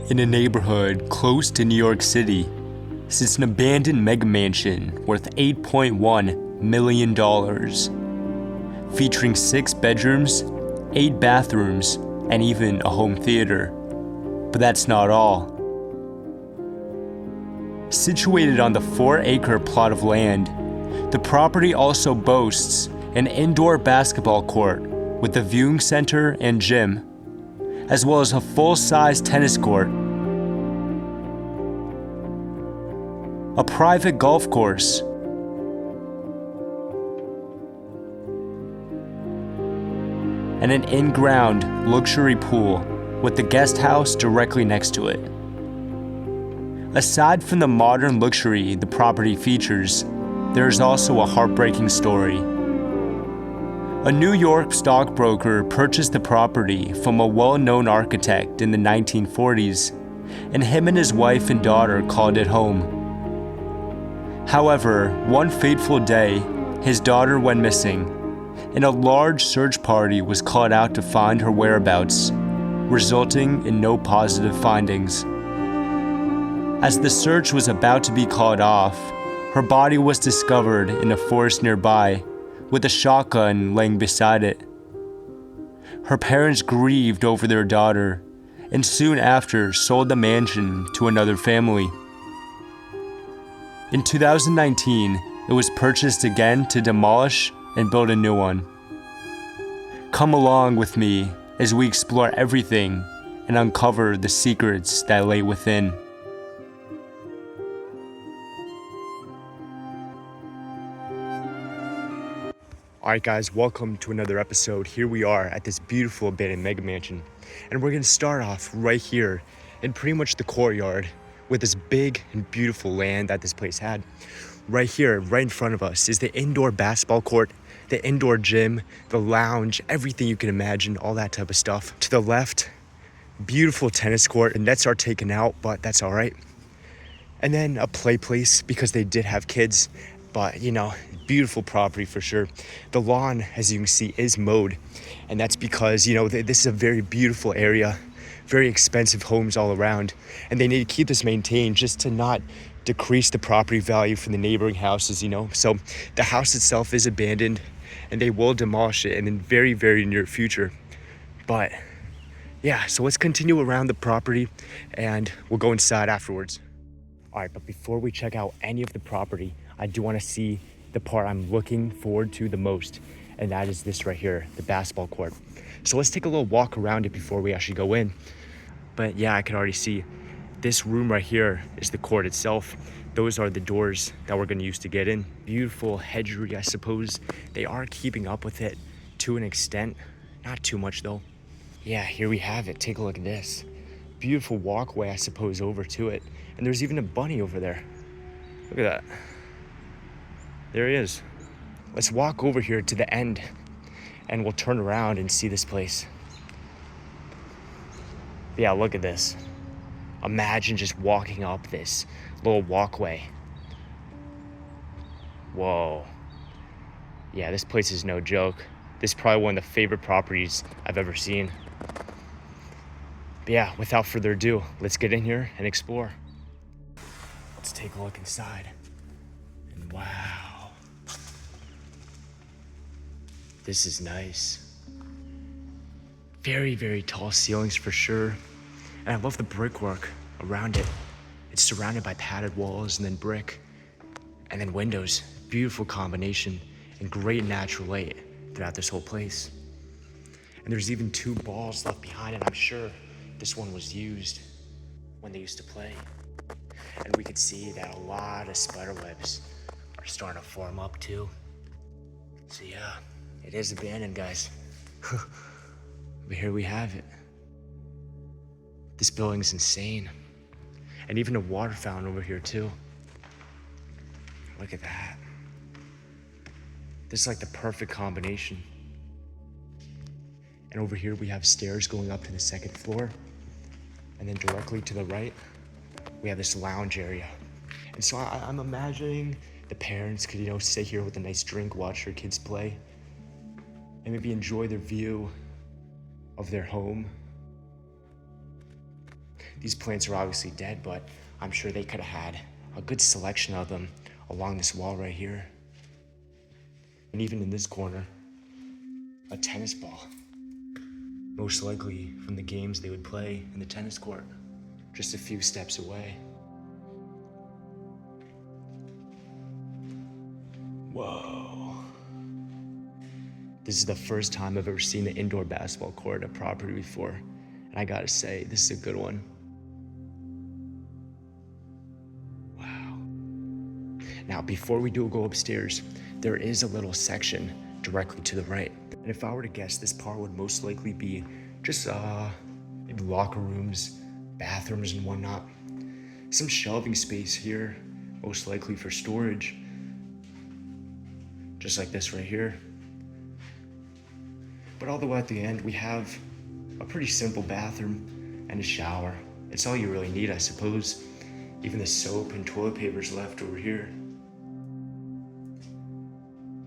In a neighborhood close to New York City sits an abandoned mega mansion worth $8.1 million, featuring 6 bedrooms, 8 bathrooms, and even a home theater. But that's not all. Situated on the 4-acre plot of land, the property also boasts an indoor basketball court with a viewing center and gym, as well as a full-size tennis court, a private golf course, and an in-ground luxury pool with the guest house directly next to it. Aside from the modern luxury the property features, there is also a heartbreaking story. A New York stockbroker purchased the property from a well-known architect in the 1940s, and him and his wife and daughter called it home. However, one fateful day, his daughter went missing, and a large search party was called out to find her whereabouts, resulting in no positive findings. As the search was about to be called off, her body was discovered in a forest nearby, with a shotgun laying beside it. Her parents grieved over their daughter, and soon after sold the mansion to another family. In 2019, it was purchased again to demolish and build a new one. Come along with me as we explore everything and uncover the secrets that lay within. Alright guys, welcome to another episode. Here we are at this beautiful abandoned mega mansion, and we're gonna start off right here in pretty much the courtyard with this big and beautiful land that this place had. Right here, right in front of us, is the indoor basketball court, the indoor gym, the lounge, everything you can imagine, all that type of stuff. To the left, beautiful tennis court, and nets are taken out, but that's all right. And then a play place because they did have kids, but beautiful property for sure. The lawn, as you can see, is mowed, and that's because this is a very beautiful area, very expensive homes all around, and they need to keep this maintained just to not decrease the property value from the neighboring houses. So the house itself is abandoned, and they will demolish it in the very, very near future. But yeah, so let's continue around the property, and we'll go inside afterwards. All right, but before we check out any of the property, I do want to see the part I'm looking forward to the most, and that is this right here, the basketball court. So let's take a little walk around it before we actually go in. But yeah, I can already see this room right here is the court itself. Those are the doors that we're going to use to get in. Beautiful hedgery, I suppose. They are keeping up with it to an extent, not too much though. Yeah, here we have it. Take a look at this. Beautiful walkway, I suppose, over to it. And there's even a bunny over there. Look at that. There he is. Let's walk over here to the end, and we'll turn around and see this place. Yeah, look at this. Imagine just walking up this little walkway. Whoa. Yeah, this place is no joke. This is probably one of the favorite properties I've ever seen. But yeah, without further ado, let's get in here and explore. Let's take a look inside. And wow. This is nice. Very, very tall ceilings for sure. And I love the brickwork around it. It's surrounded by padded walls and then brick. And then windows. Beautiful combination and great natural light throughout this whole place. And there's even 2 balls left behind, and I'm sure this one was used when they used to play. And we could see that a lot of spider webs are starting to form up too. So yeah, it is abandoned, guys. But here we have it. This building's insane. And even a water fountain over here too. Look at that. This is like the perfect combination. And over here we have stairs going up to the 2nd floor. And then directly to the right, we have this lounge area. And so I'm imagining the parents could, sit here with a nice drink, watch their kids play, and maybe enjoy their view of their home. These plants are obviously dead, but I'm sure they could have had a good selection of them along this wall right here. And even in this corner, a tennis ball. Most likely from the games they would play in the tennis court, just a few steps away. Whoa. This is the first time I've ever seen an indoor basketball court at a property before. And I gotta say, this is a good one. Wow. Now, before we do go upstairs, there is a little section directly to the right. And if I were to guess, this part would most likely be just maybe locker rooms, bathrooms and whatnot. Some shelving space here, most likely for storage. Just like this right here. But all the way at the end, we have a pretty simple bathroom and a shower. It's all you really need, I suppose. Even the soap and toilet paper's left over here.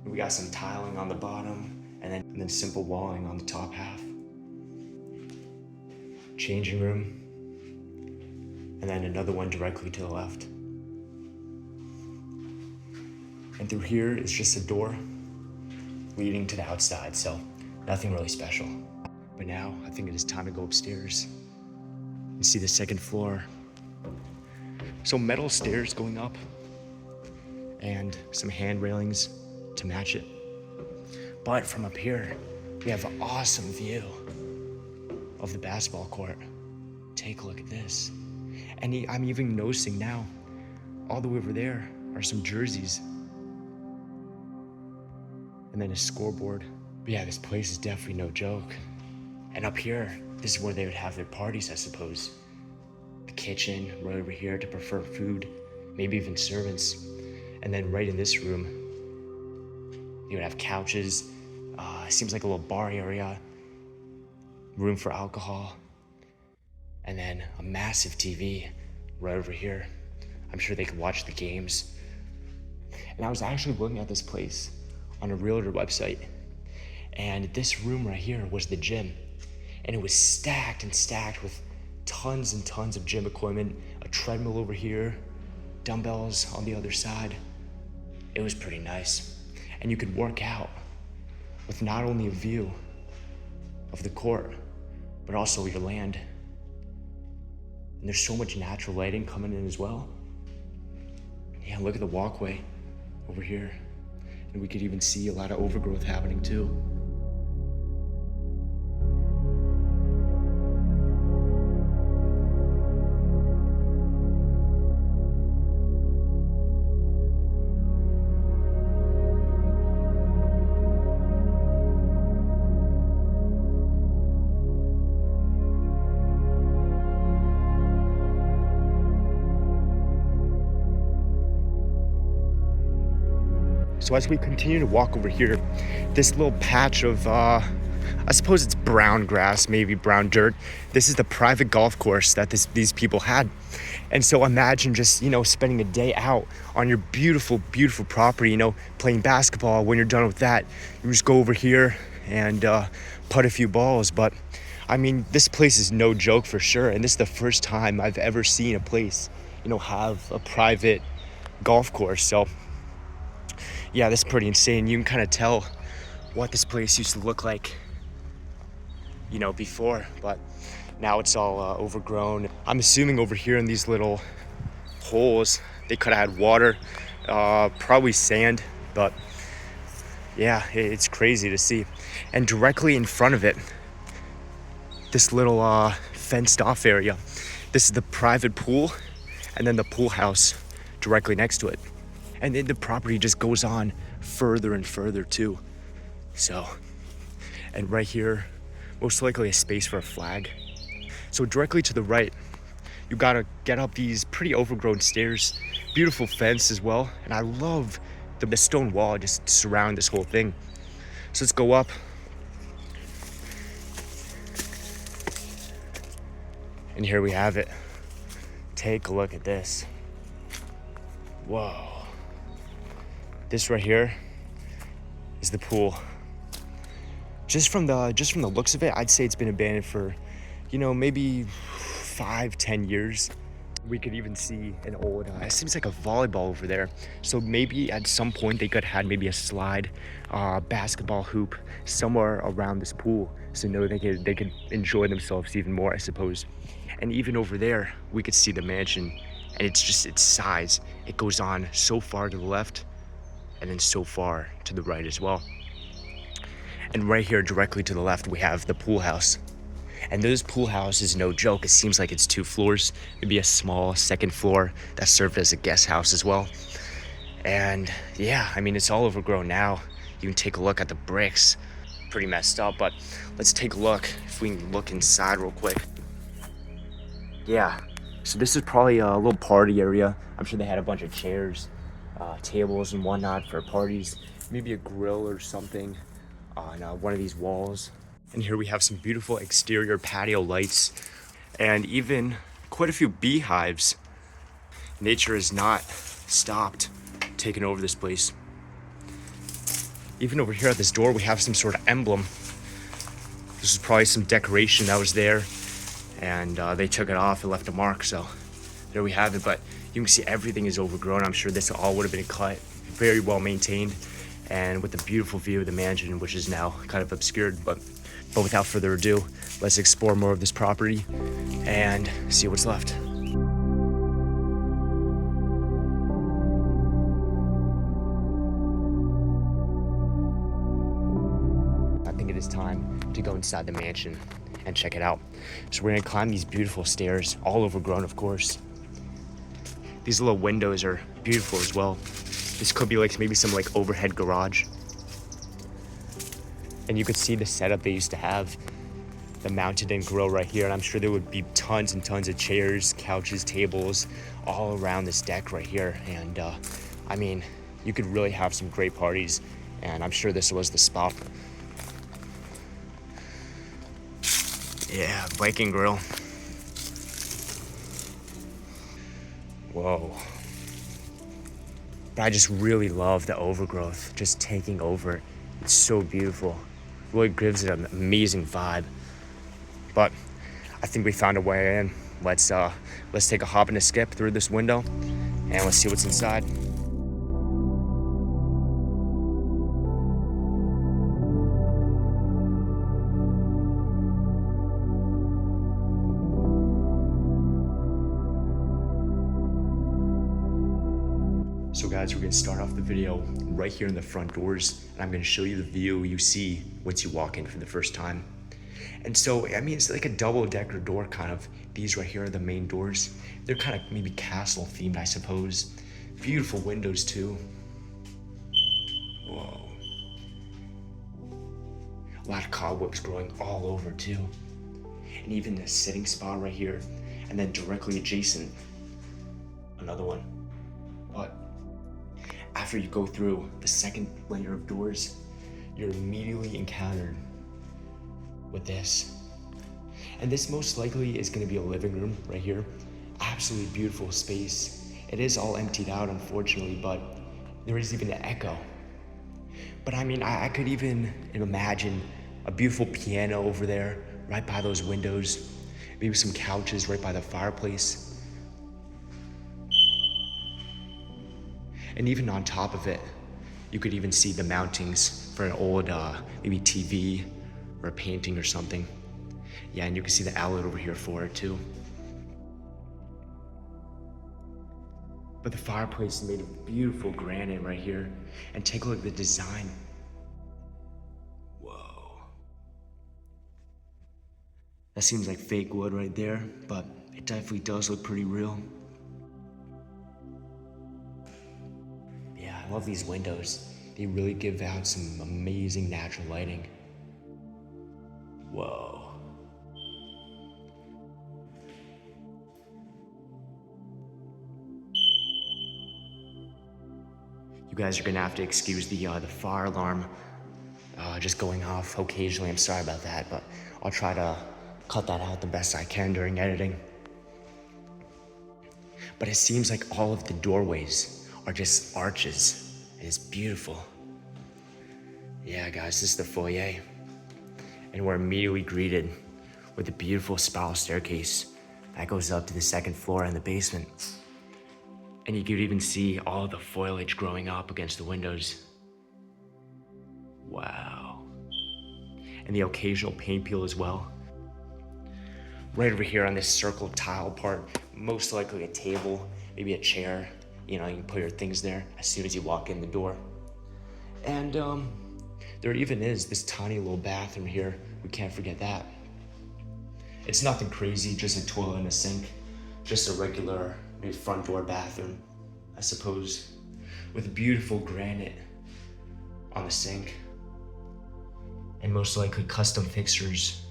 We got some tiling on the bottom and then simple walling on the top half. Changing room. And then another one directly to the left. And through here is just a door leading to the outside, so nothing really special. But now I think it is time to go upstairs and see the second floor. So metal stairs going up and some hand railings to match it. But from up here, we have an awesome view of the basketball court. Take a look at this. And I'm even noticing now, all the way over there are some jerseys. And then a scoreboard. But yeah, this place is definitely no joke. And up here, this is where they would have their parties, I suppose. The kitchen right over here to prepare food, maybe even servants. And then right in this room, you would have couches. Seems like a little bar area, room for alcohol, and then a massive TV right over here. I'm sure they could watch the games. And I was actually looking at this place on a realtor website, and this room right here was the gym, and it was stacked and stacked with tons and tons of gym equipment, a treadmill over here, dumbbells on the other side. It was pretty nice, and you could work out with not only a view of the court, but also your land. And there's so much natural lighting coming in as well. Yeah, look at the walkway over here. And we could even see a lot of overgrowth happening too. So as we continue to walk over here, this little patch of, I suppose it's brown grass, maybe brown dirt. This is the private golf course that these people had. And so imagine just, spending a day out on your beautiful, beautiful property, playing basketball. When you're done with that, you just go over here and putt a few balls. But I mean, this place is no joke for sure. And this is the first time I've ever seen a place, have a private golf course. So yeah, this is pretty insane. You can kind of tell what this place used to look like, before, but now it's all overgrown. I'm assuming over here in these little holes, they could have had water, probably sand, but yeah, it's crazy to see. And directly in front of it, this little fenced off area, this is the private pool, and then the pool house directly next to it. And then the property just goes on further and further too. So, and right here, most likely a space for a flag. So directly to the right, you gotta get up these pretty overgrown stairs, beautiful fence as well. And I love the stone wall just surround this whole thing. So let's go up. And here we have it. Take a look at this. Whoa. This right here is the pool. Just from the looks of it, I'd say it's been abandoned for, maybe 5-10 years. We could even see an old, it seems like a volleyball over there. So maybe at some point they could have had maybe a slide, basketball hoop somewhere around this pool. So no, they could enjoy themselves even more, I suppose. And even over there, we could see the mansion, and it's just its size. It goes on so far to the left and then so far to the right as well. And right here, directly to the left, we have the pool house. And this pool house is no joke. It seems like it's 2 floors, maybe a small second floor that served as a guest house as well. And yeah, I mean, it's all overgrown now. You can take a look at the bricks, pretty messed up, but let's take a look. If we can look inside real quick. Yeah, so this is probably a little party area. I'm sure they had a bunch of chairs, tables and whatnot for parties. Maybe a grill or something on one of these walls. And here we have some beautiful exterior patio lights and even quite a few beehives. Nature has not stopped taking over this place. Even over here at this door, we have some sort of emblem. This is probably some decoration that was there, and they took it off and left a mark, so there we have it. But you can see everything is overgrown. I'm sure this all would have been cut, very well maintained, and with a beautiful view of the mansion, which is now kind of obscured. But without further ado, let's explore more of this property and see what's left. I think it is time to go inside the mansion and check it out. So we're gonna climb these beautiful stairs, all overgrown, of course. These little windows are beautiful as well. This could be like maybe some like overhead garage. And you could see the setup they used to have, the mounted-in grill right here. And I'm sure there would be tons and tons of chairs, couches, tables, all around this deck right here. And I mean, you could really have some great parties. And I'm sure this was the spot. Yeah, Viking grill. Whoa. But I just really love the overgrowth just taking over. It's so beautiful. Really gives it an amazing vibe. But I think we found a way in. Let's take a hop and a skip through this window and let's see what's inside. So guys, we're gonna start off the video right here in the front doors, and I'm gonna show you the view you see once you walk in for the first time. And so, I mean, it's like a double-decker door kind of. These right here are the main doors. They're kind of maybe castle themed, I suppose. Beautiful windows too. Whoa. A lot of cobwebs growing all over too. And even the sitting spot right here, and then directly adjacent, another one. But after you go through the second layer of doors, you're immediately encountered with this. And this most likely is gonna be a living room right here. Absolutely beautiful space. It is all emptied out, unfortunately, but there is even an echo. But I mean, I could even imagine a beautiful piano over there, right by those windows. Maybe some couches right by the fireplace. And even on top of it, you could even see the mountings for an old, maybe TV or a painting or something. Yeah, and you can see the outlet over here for it too. But the fireplace is made of beautiful granite right here. And take a look at the design. Whoa. That seems like fake wood right there, but it definitely does look pretty real. Yeah, I love these windows. They really give out some amazing natural lighting. Whoa. You guys are gonna have to excuse the fire alarm just going off occasionally. I'm sorry about that, but I'll try to cut that out the best I can during editing. But it seems like all of the doorways are just arches. It's beautiful. Yeah, guys, this is the foyer. And we're immediately greeted with a beautiful spiral staircase That goes up to the second floor in the basement. And you could even see all the foliage growing up against the windows. Wow. And the occasional paint peel as well. Right over here on this circle tile part, most likely a table, maybe a chair. You know, you can put your things there as soon as you walk in the door. And there even is this tiny little bathroom here. We can't forget that. It's nothing crazy, just a toilet and a sink. Just a regular, maybe front door bathroom, I suppose, with beautiful granite on the sink. And most likely custom fixtures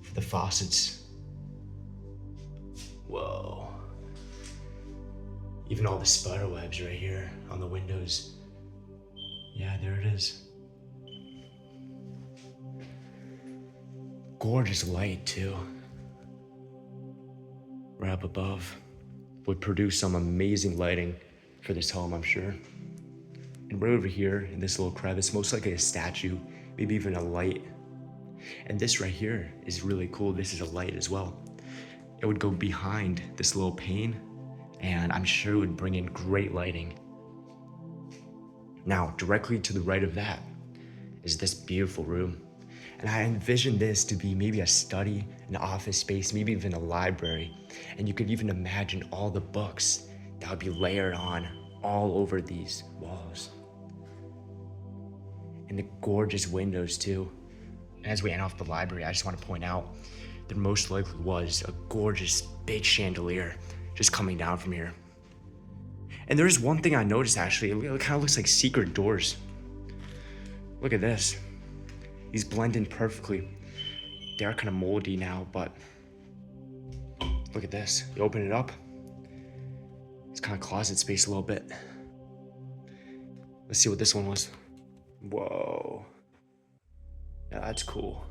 for the faucets. Whoa. Even all the spider webs right here on the windows. Yeah, there it is. Gorgeous light too. Right up above. Would produce some amazing lighting for this home, I'm sure. And right over here in this little crevice, most likely a statue, maybe even a light. And this right here is really cool. This is a light as well. It would go behind this little pane, and I'm sure it would bring in great lighting. Now, directly to the right of that is this beautiful room. And I envision this to be maybe a study, an office space, maybe even a library. And you could even imagine all the books that would be layered on all over these walls. And the gorgeous windows too. And as we end off the library, I just want to point out there most likely was a gorgeous big chandelier just coming down from here. And there's one thing I noticed actually, it kind of looks like secret doors. Look at this. These blend in perfectly. They are kind of moldy now, but look at this. You open it up. It's kind of closet space a little bit. Let's see what this one was. Whoa. Yeah, that's cool.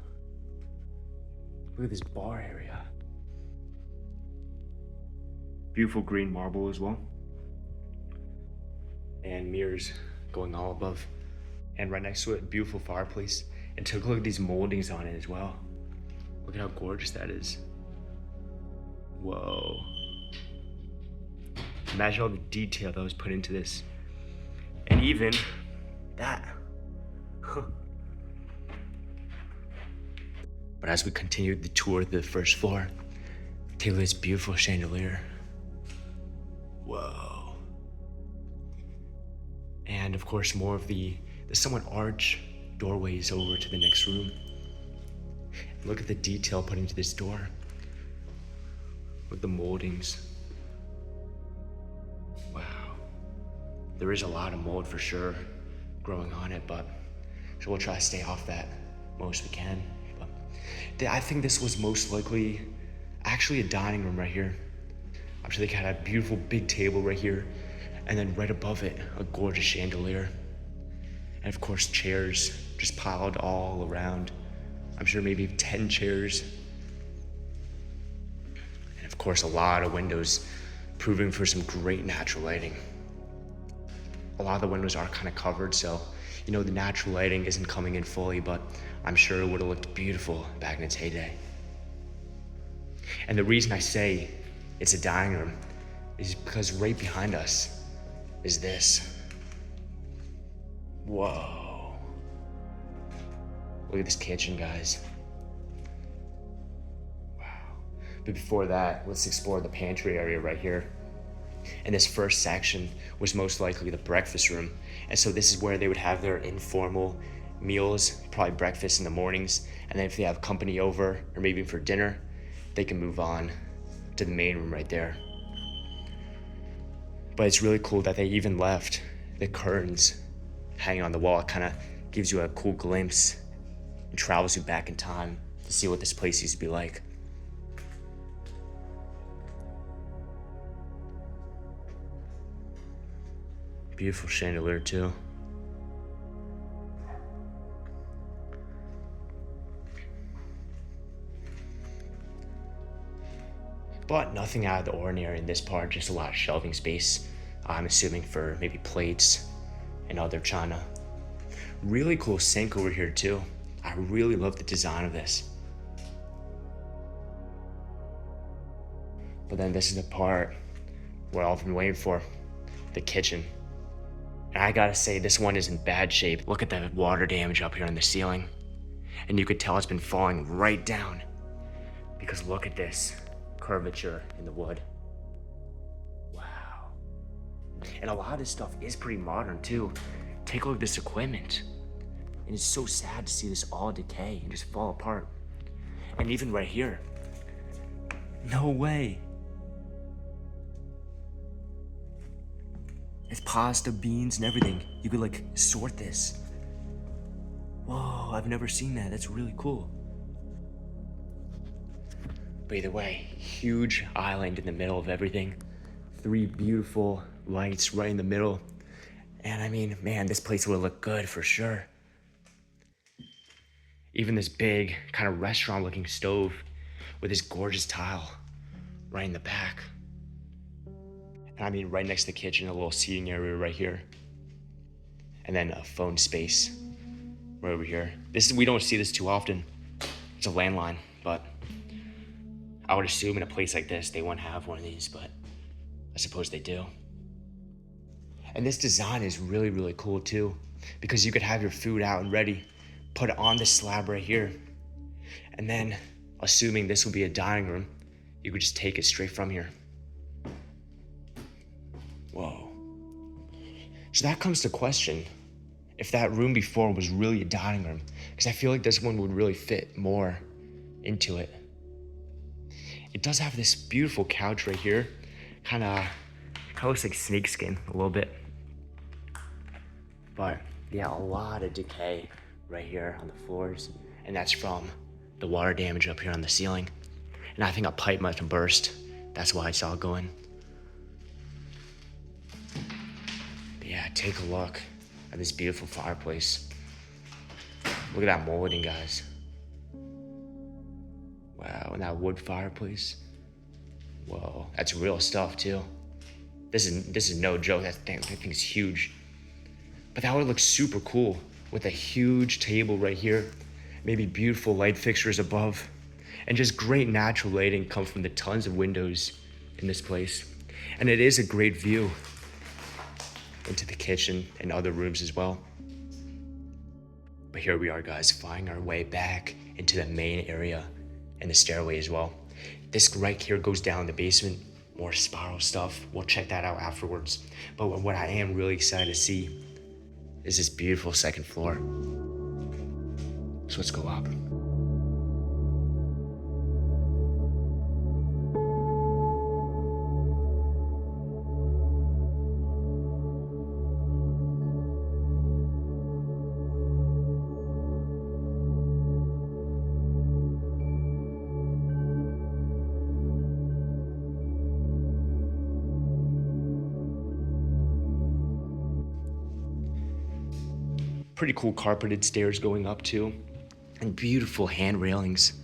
Look at this bar area. Beautiful green marble as well. And mirrors going all above. And right next to it, beautiful fireplace. And take a look at these moldings on it as well. Look at how gorgeous that is. Whoa. Imagine all the detail that was put into this. And even that. But as we continued the tour of the first floor, take a look at this beautiful chandelier. Whoa. And of course, more of the somewhat arch doorways over to the next room. Look at the detail put into this door with the moldings. Wow. There is a lot of mold for sure growing on it, but so we'll try to stay off that most we can. But I think this was most likely actually a dining room right here. I'm sure they had a beautiful big table right here, and then right above it, a gorgeous chandelier. And of course, chairs just piled all around. I'm sure maybe 10 chairs. And of course, a lot of windows, proving for some great natural lighting. A lot of the windows are kind of covered, so you know the natural lighting isn't coming in fully, but I'm sure it would have looked beautiful back in its heyday. And the reason I say it's a dining room is because right behind us is this. Whoa. Look at this kitchen, guys. Wow. But before that, let's explore the pantry area right here. And this first section was most likely the breakfast room. And so this is where they would have their informal meals, probably breakfast in the mornings. And then if they have company over, or maybe for dinner, they can move on to the main room right there. But it's really cool that they even left the curtains hanging on the wall. It kind of gives you a cool glimpse and travels you back in time to see what this place used to be like. Beautiful chandelier too. But nothing out of the ordinary in this part, just a lot of shelving space. I'm assuming for maybe plates and other china. Really cool sink over here too. I really love the design of this. But then this is the part we're all been waiting for, the kitchen. And I gotta say, this one is in bad shape. Look at the water damage up here on the ceiling. And you could tell it's been falling right down because look at this curvature in the wood. Wow. And a lot of this stuff is pretty modern too. Take a look at this equipment. And it's so sad to see this all decay and just fall apart. And even right here, no way. It's pasta, beans, and everything. You could like sort this. Whoa, I've never seen that. That's really cool. But either way, huge island in the middle of everything. 3 beautiful lights right in the middle. And I mean, man, this place would look good for sure. Even this big kind of restaurant looking stove with this gorgeous tile right in the back. And I mean, right next to the kitchen, a little seating area right here. And then a phone space right over here. We don't see this too often. It's a landline, but I would assume in a place like this, they wouldn't have one of these, but I suppose they do. And this design is really, really cool too, because you could have your food out and ready, put it on this slab right here. And then, assuming this will be a dining room, you could just take it straight from here. Whoa. So that comes to question if that room before was really a dining room, because I feel like this one would really fit more into it. It does have this beautiful couch right here, kind of looks like snakeskin a little bit. But yeah, a lot of decay right here on the floors, and that's from the water damage up here on the ceiling. And I think a pipe must have burst. That's why it's all going. But yeah, take a look at this beautiful fireplace. Look at that molding, guys. Wow, and that wood fireplace. Whoa, that's real stuff too. This is no joke. That thing's huge. But that would look super cool with a huge table right here, maybe beautiful light fixtures above, and just great natural lighting come from the tons of windows in this place. And it is a great view into the kitchen and other rooms as well. But here we are, guys, finding our way back into the main area and the stairway as well. This right here goes down the basement, more spiral stuff. We'll check that out afterwards. But what I am really excited to see is this beautiful second floor. So let's go up. Pretty cool carpeted stairs going up too, and beautiful hand railings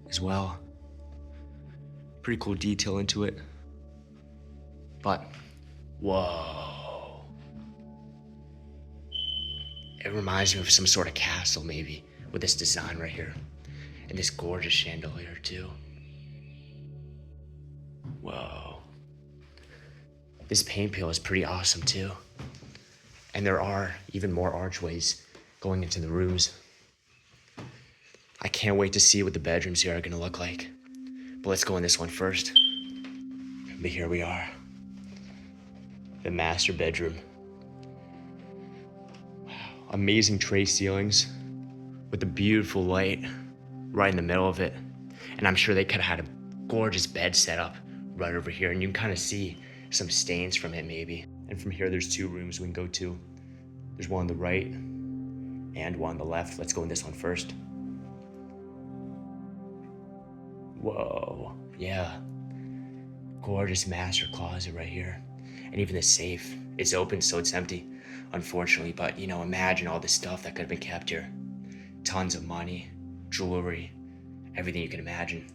as well. Pretty cool detail into it. But, whoa. It reminds me of some sort of castle maybe, with this design right here. And this gorgeous chandelier too. Whoa. This paint peel is pretty awesome too. And there are even more archways going into the rooms. I can't wait to see what the bedrooms here are gonna look like. But let's go in this one first. But here we are. The master bedroom. Wow, amazing tray ceilings with the beautiful light right in the middle of it. And I'm sure they could have had a gorgeous bed set up right over here, and you can kind of see some stains from it maybe. And from here, there's 2 rooms we can go to. There's one on the right and one on the left. Let's go in this one first. Whoa, yeah. Gorgeous master closet right here. And even the safe, it's open, so it's empty, unfortunately. But you know, imagine all the stuff that could have been kept here. Tons of money, jewelry, everything you can imagine.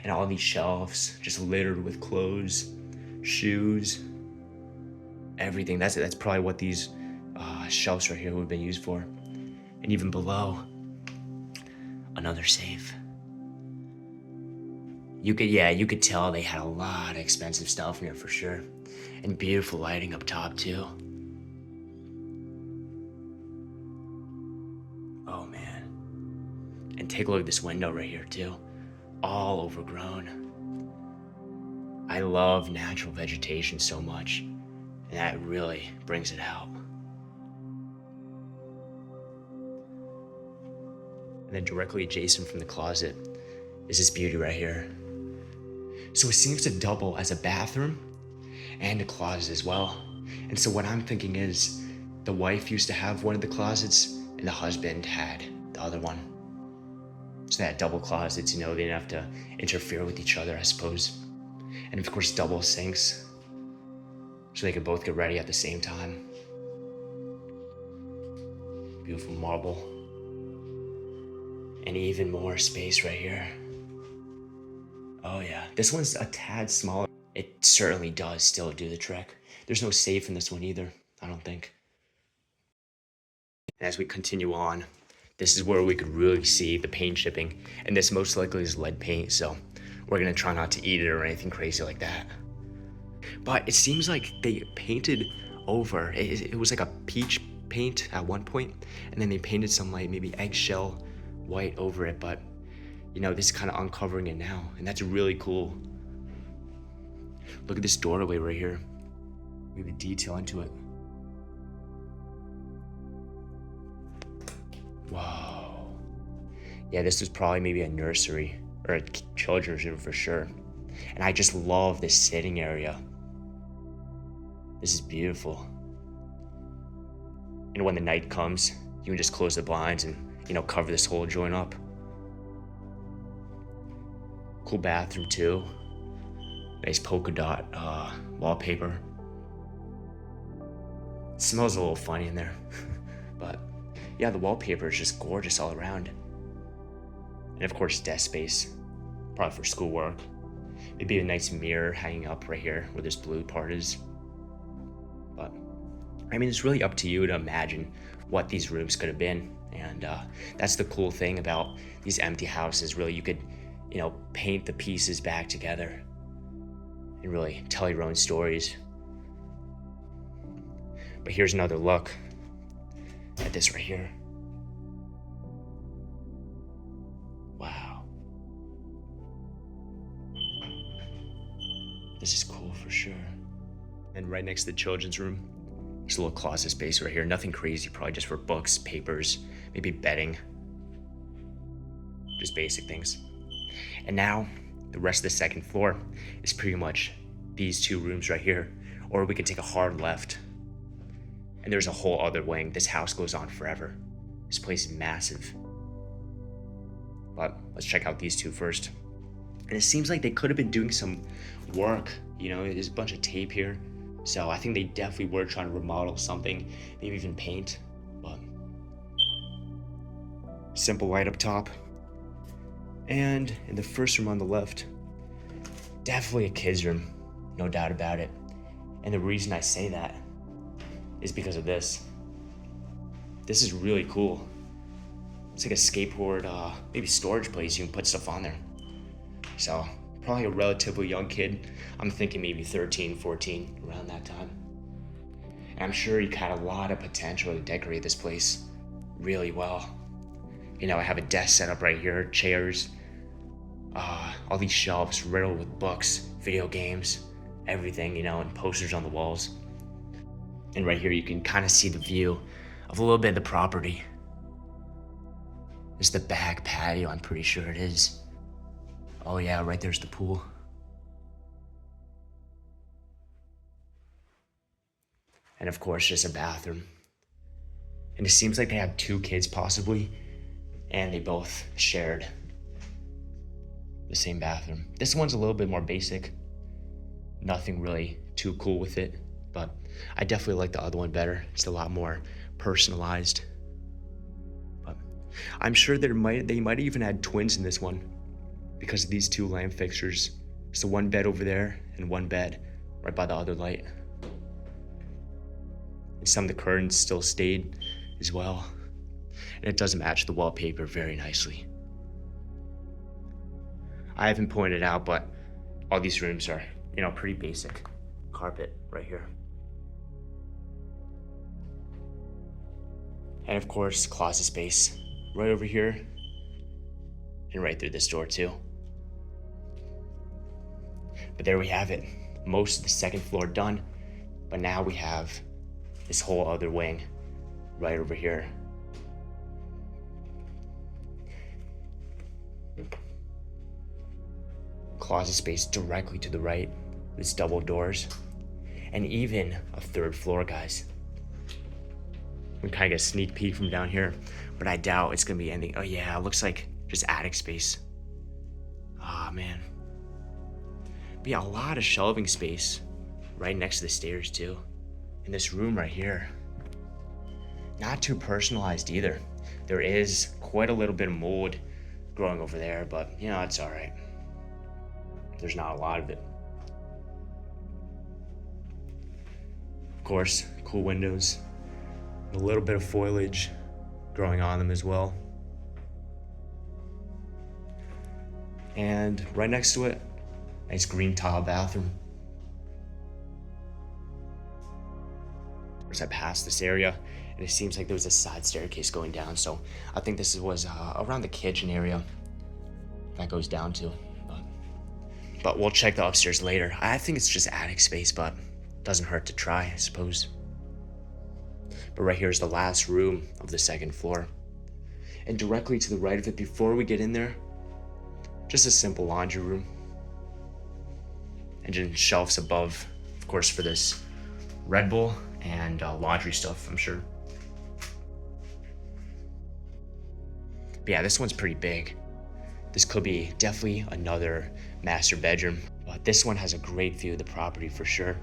And all these shelves just littered with clothes, shoes, everything. That's probably what these shelves right here would have been used for. And even below, another safe. You could tell they had a lot of expensive stuff in here for sure. And beautiful lighting up top too. Oh man. And take a look at this window right here too. All overgrown. I love natural vegetation so much, and that really brings it out. And then directly adjacent from the closet is this beauty right here. So it seems to double as a bathroom and a closet as well. And so what I'm thinking is the wife used to have one of the closets and the husband had the other one. So they had double closets, they didn't have to interfere with each other, I suppose. And of course, double sinks, so they could both get ready at the same time. Beautiful marble. And even more space right here. Oh yeah, this one's a tad smaller. It certainly does still do the trick. There's no safe in this one either, I don't think. And as we continue on, this is where we could really see the paint chipping. And this most likely is lead paint, so we're gonna try not to eat it or anything crazy like that. But it seems like they painted over, it was like a peach paint at one point, and then they painted some like maybe eggshell white over it, but this is kind of uncovering it now, and that's really cool. Look at this doorway right here. We have a detail into it. Wow. Yeah, this was probably maybe a nursery or a children's room for sure. And I just love this sitting area. This is beautiful. And when the night comes, you can just close the blinds and, cover this whole joint up. Cool bathroom too. Nice polka dot wallpaper. It smells a little funny in there. But yeah, the wallpaper is just gorgeous all around. And of course, desk space, probably for schoolwork. Maybe a nice mirror hanging up right here where this blue part is. But I mean, it's really up to you to imagine what these rooms could have been. And that's the cool thing about these empty houses. Really, you could, paint the pieces back together and really tell your own stories. But here's another look at this right here. Wow. This is cool for sure. And right next to the children's room, there's a little closet space right here. Nothing crazy, probably just for books, papers, maybe bedding. Just basic things. And now, the rest of the second floor is pretty much these two rooms right here. Or we could take a hard left. And there's a whole other wing. This house goes on forever. This place is massive. But let's check out these two first. And it seems like they could have been doing some work. There's a bunch of tape here. So I think they definitely were trying to remodel something, maybe even paint. But simple light up top. And in the first room on the left, definitely a kid's room, no doubt about it. And the reason I say that is because of this. This is really cool. It's like a skateboard, maybe storage place. You can put stuff on there. So probably a relatively young kid. I'm thinking maybe 13, 14, around that time. And I'm sure he had a lot of potential to decorate this place really well. I have a desk set up right here, chairs, all these shelves riddled with books, video games, everything, and posters on the walls. And right here, you can kind of see the view of a little bit of the property. There's the back patio, I'm pretty sure it is. Oh yeah, right there's the pool. And of course, just a bathroom. And it seems like they have two kids possibly, and they both shared the same bathroom. This one's a little bit more basic. Nothing really too cool with it, but I definitely like the other one better. It's a lot more personalized. But I'm sure they might even add twins in this one because of these two lamp fixtures. So one bed over there and one bed right by the other light. And some of the curtains still stayed as well. And it does match the wallpaper very nicely. I haven't pointed out, but all these rooms are, pretty basic. Carpet right here. And of course, closet space right over here and right through this door too. But there we have it. Most of the second floor done, but now we have this whole other wing right over here. Closet space directly to the right, with double doors, and even a third floor, guys. We kind of get a sneak peek from down here, but I doubt it's gonna be anything. Oh yeah, it looks like just attic space. Ah, man. But yeah, a lot of shelving space right next to the stairs too. In this room right here. Not too personalized either. There is quite a little bit of mold growing over there, but it's all right. There's not a lot of it. Of course, cool windows. A little bit of foliage growing on them as well. And right next to it, nice green tile bathroom. As I passed this area, and it seems like there was a side staircase going down, so I think this was around the kitchen area that goes down to. But we'll check the upstairs later. I think it's just attic space, but doesn't hurt to try, I suppose. But right here is the last room of the second floor. And directly to the right of it, before we get in there, just a simple laundry room. And then shelves above, of course, for this Red Bull and laundry stuff, I'm sure. But yeah, this one's pretty big. This could be definitely another master bedroom. But this one has a great view of the property for sure.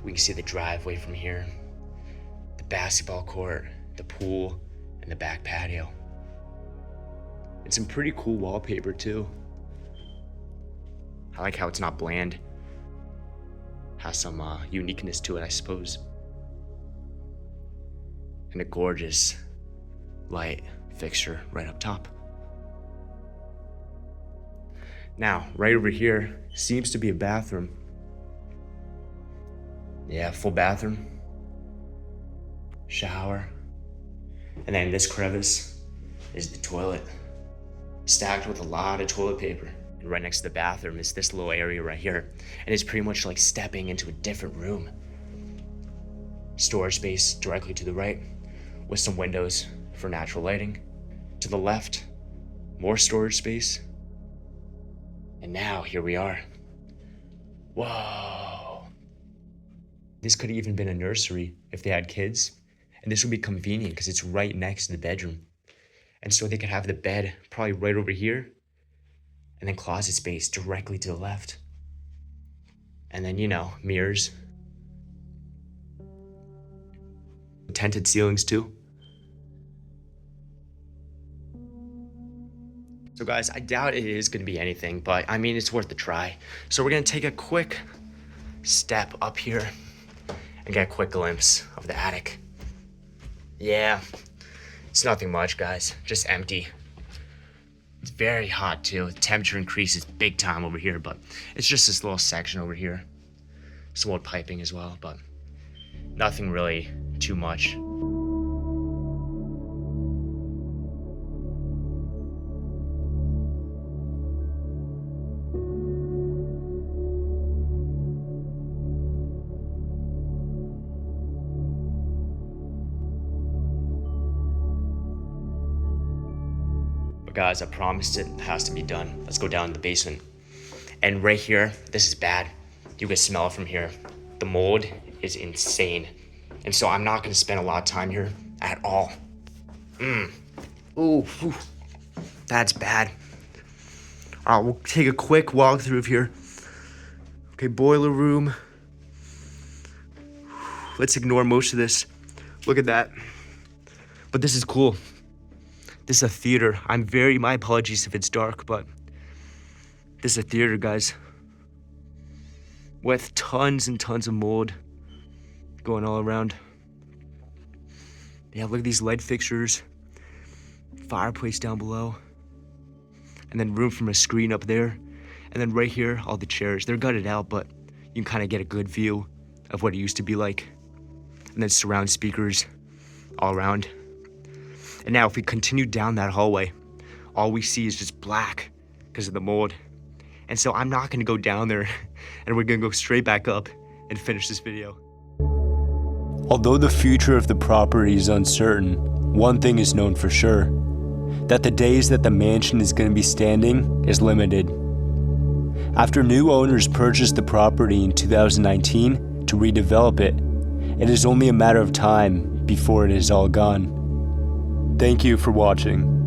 We can see the driveway from here, the basketball court, the pool, and the back patio. And some pretty cool wallpaper too. I like how it's not bland. Has some uniqueness to it, I suppose. And a gorgeous light fixture right up top. Now, right over here seems to be a bathroom. Yeah, full bathroom. Shower. And then this crevice is the toilet. Stacked with a lot of toilet paper. And right next to the bathroom is this little area right here. And it's pretty much like stepping into a different room. Storage space directly to the right, with some windows for natural lighting. To the left, more storage space. And now here we are. Whoa. This could have even been a nursery if they had kids. And this would be convenient because it's right next to the bedroom. And so they could have the bed probably right over here. And then closet space directly to the left. And then, mirrors. Tinted ceilings too. So guys, I doubt it is gonna be anything, but I mean, it's worth a try. So we're gonna take a quick step up here and get a quick glimpse of the attic. Yeah, it's nothing much, guys, just empty. It's very hot too. The temperature increases big time over here, but it's just this little section over here. Some old piping as well, but nothing really too much. Guys, I promised it has to be done. Let's go down to the basement. And right here, this is bad. You can smell it from here. The mold is insane. And so I'm not gonna spend a lot of time here at all. Ooh, that's bad. All right, we'll take a quick walkthrough of here. Okay, boiler room. Let's ignore most of this. Look at that. But this is cool. This is a theater. My apologies if it's dark, but this is a theater, guys. With tons and tons of mold going all around. Yeah, look at these light fixtures. Fireplace down below. And then room from a screen up there. And then right here, all the chairs, they're gutted out, but you can kind of get a good view of what it used to be like. And then surround speakers all around. And now if we continue down that hallway, all we see is just black because of the mold. And so I'm not gonna go down there, and we're gonna go straight back up and finish this video. Although the future of the property is uncertain, one thing is known for sure, that the days that the mansion is gonna be standing is limited. After new owners purchased the property in 2019 to redevelop it, it is only a matter of time before it is all gone. Thank you for watching.